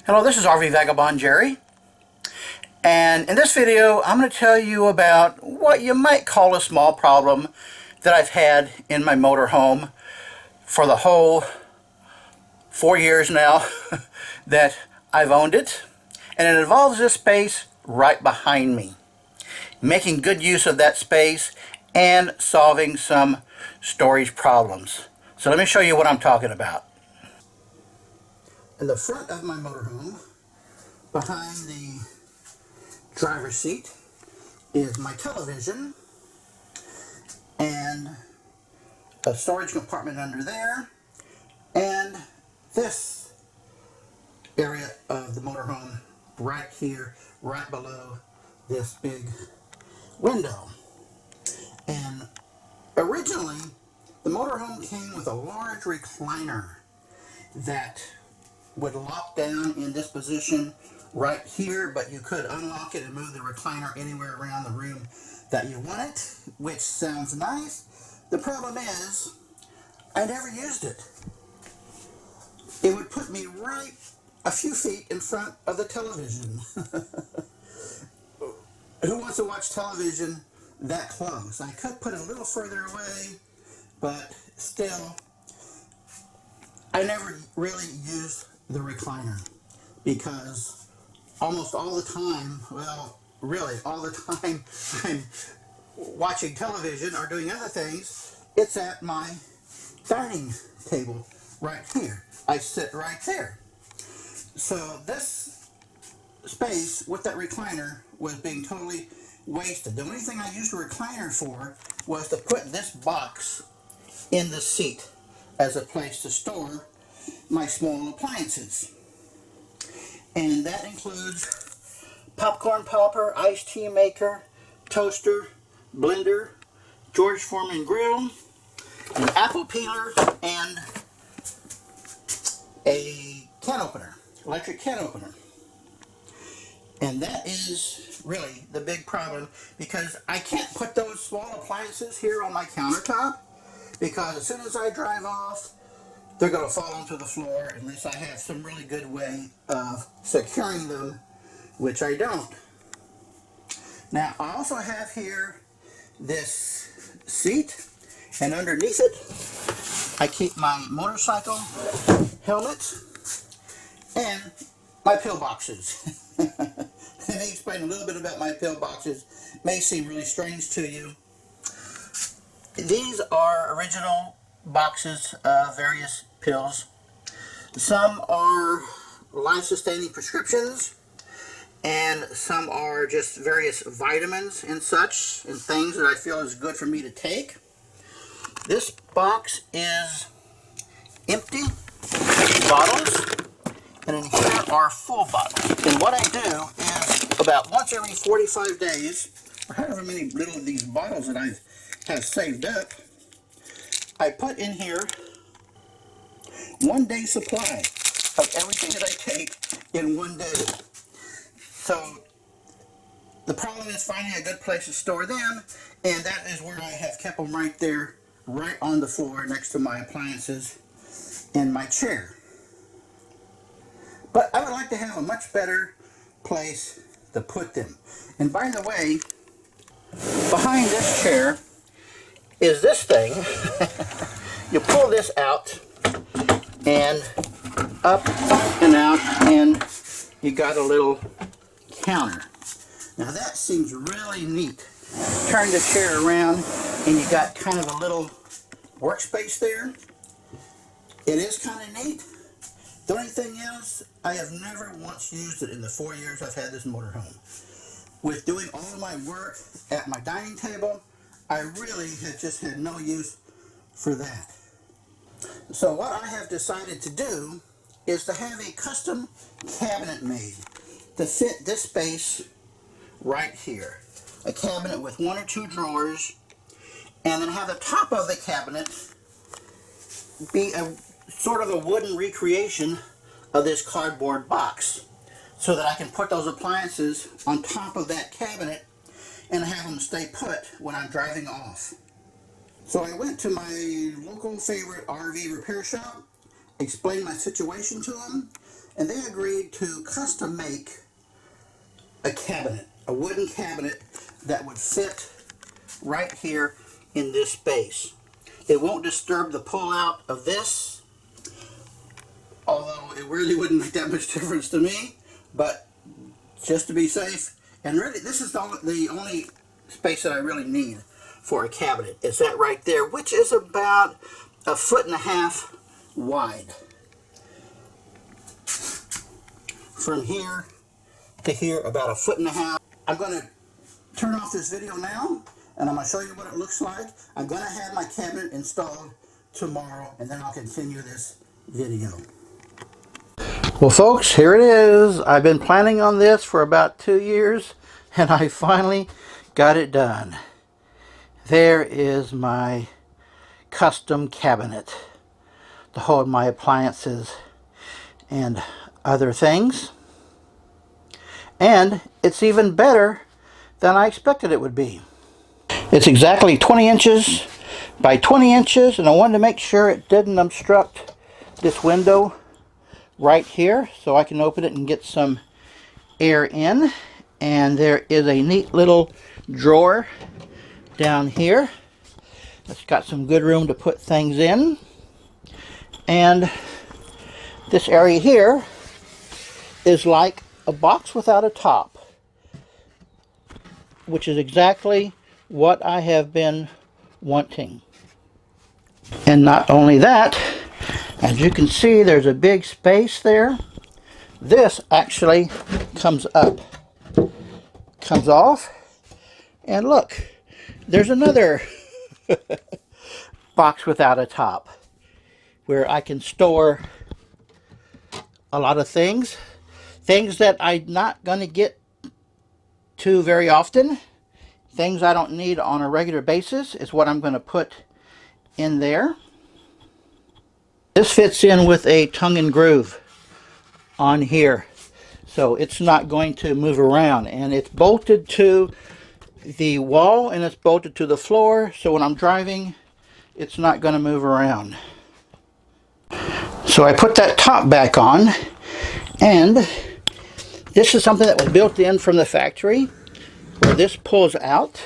Hello, this is RV Vagabond Jerry, and in this video I'm going to tell you about what you might call a small problem that I've had in my motorhome for the whole 4 years now that I've owned it, and it involves this space right behind me. Making good use of that space and solving some storage problems. So let me show you what I'm talking about. In the front of my motorhome, behind the driver's seat, is my television and a storage compartment under there, and this area of the motorhome right here, right below this big window. And originally the motorhome came with a large recliner that would lock down in this position right here, but you could unlock it and move the recliner anywhere around the room that you want it, which sounds nice. The problem is, I never used it. It would put me right a few feet in front of the television. Who wants to watch television that close? I could put it a little further away, but still, I never really used the recliner because almost all the time, well, really all the time I'm watching television or doing other things, it's at my dining table right here. I sit right there. So this space with that recliner was being totally wasted. The only thing I used the recliner for was to put this box in the seat as a place to store my small appliances. And that includes popcorn popper, iced tea maker, toaster, blender, George Foreman grill, an apple peeler, and a can opener, electric can opener. And that is really the big problem, because I can't put those small appliances here on my countertop, because as soon as I drive off, they're going to fall onto the floor unless I have some really good way of securing them, which I don't. Now, I also have here this seat, and underneath it, I keep my motorcycle helmet and my pillboxes. Let me explain a little bit about my pillboxes. It may seem really strange to you. These are original boxes of various pills. Some are life-sustaining prescriptions, and some are just various vitamins and such, and things that I feel is good for me to take. This box is empty bottles, and in here are full bottles. And what I do is, about once every 45 days, or however many little of these bottles that I have saved up, I put in here 1 day supply of everything that I take in 1 day. So the problem is finding a good place to store them, and that is where I have kept them right there, right on the floor next to my appliances and my chair. But I would like to have a much better place to put them. And by the way, behind this chair is this thing. You pull this out and up and out, and you got a little counter. Now that seems really neat. Turn the chair around and you got kind of a little workspace there. It is kind of neat. The only thing is, I have never once used it in the 4 years I've had this motorhome. With doing all of my work at my dining table, I really have just had no use for that. So what I have decided to do is to have a custom cabinet made to fit this space right here. A cabinet with 1 or 2 drawers, and then have the top of the cabinet be a sort of a wooden recreation of this cardboard box, so that I can put those appliances on top of that cabinet and have them stay put when I'm driving off. So I went to my local favorite RV repair shop, explained my situation to them, and they agreed to custom make a cabinet, a wooden cabinet that would fit right here in this space. It won't disturb the pull-out of this, although it really wouldn't make that much difference to me, but just to be safe. And really, this is the only space that I really need for a cabinet, is that right there, which is about 1.5 feet wide. From here to here, about 1.5 feet. I'm going to turn off this video now, and I'm going to show you what it looks like. I'm going to have my cabinet installed tomorrow, and then I'll continue this video. Well, folks, here it is. I've been planning on this for about 2 years, and I finally got it done. There is my custom cabinet to hold my appliances and other things. And it's even better than I expected it would be. It's exactly 20 inches by 20 inches, and I wanted to make sure it didn't obstruct this window right here, so I can open it and get some air in. And there is a neat little drawer down here. It's got some good room to put things in. And this area here is like a box without a top, which is exactly what I have been wanting. And not only that, as you can see, there's a big space there. This actually comes up, comes off, and look, there's another box without a top where I can store a lot of things that I'm not going to get to very often. Things I don't need on a regular basis is what I'm going to put in there. This fits in with a tongue and groove on here, so it's not going to move around, and it's bolted to the wall and it's bolted to the floor, so when I'm driving it's not going to move around. So I put that top back on, and this is something that was built in from the factory, where this pulls out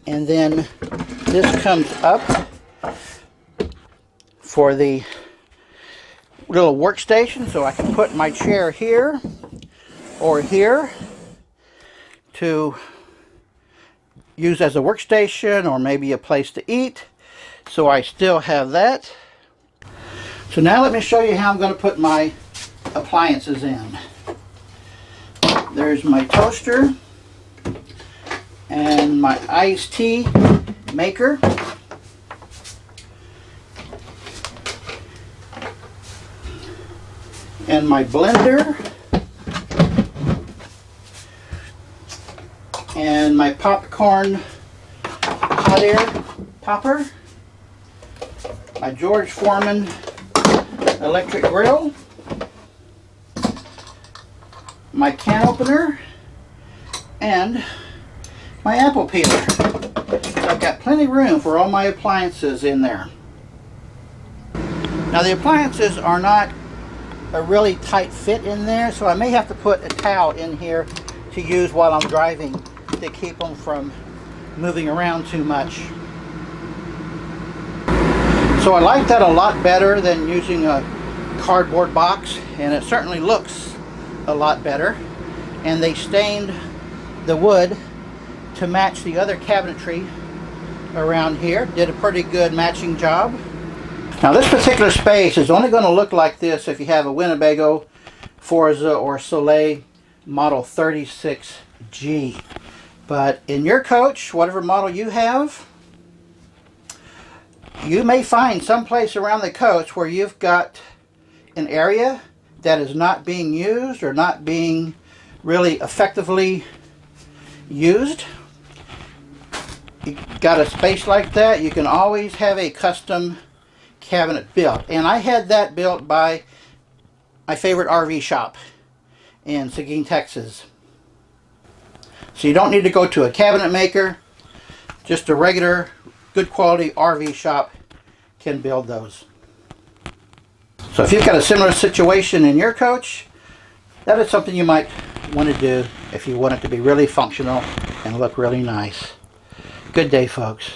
and then this comes up for the little workstation, so I can put my chair here or here to use as a workstation or maybe a place to eat. So I still have that. So now let me show you how I'm going to put my appliances in. There's my toaster and my iced tea maker. And my blender. And my popcorn hot air popper. My George Foreman electric grill. My can opener. And my apple peeler. So I've got plenty of room for all my appliances in there. Now the appliances are not a really tight fit in there, so I may have to put a towel in here to use while I'm driving to keep them from moving around too much. So I like that a lot better than using a cardboard box, and it certainly looks a lot better. And they stained the wood to match the other cabinetry around here. Did a pretty good matching job. Now this particular space is only going to look like this if you have a Winnebago, Forza, or Soleil model 36G. But in your coach, whatever model you have, you may find someplace around the coach where you've got an area that is not being used or not being really effectively used. You got a space like that, you can always have a custom cabinet built. And I had that built by my favorite RV shop in Seguin, Texas. So you don't need to go to a cabinet maker. Just a regular, good quality RV shop can build those. So if you've got a similar situation in your coach, that is something you might want to do if you want it to be really functional and look really nice. Good day, folks.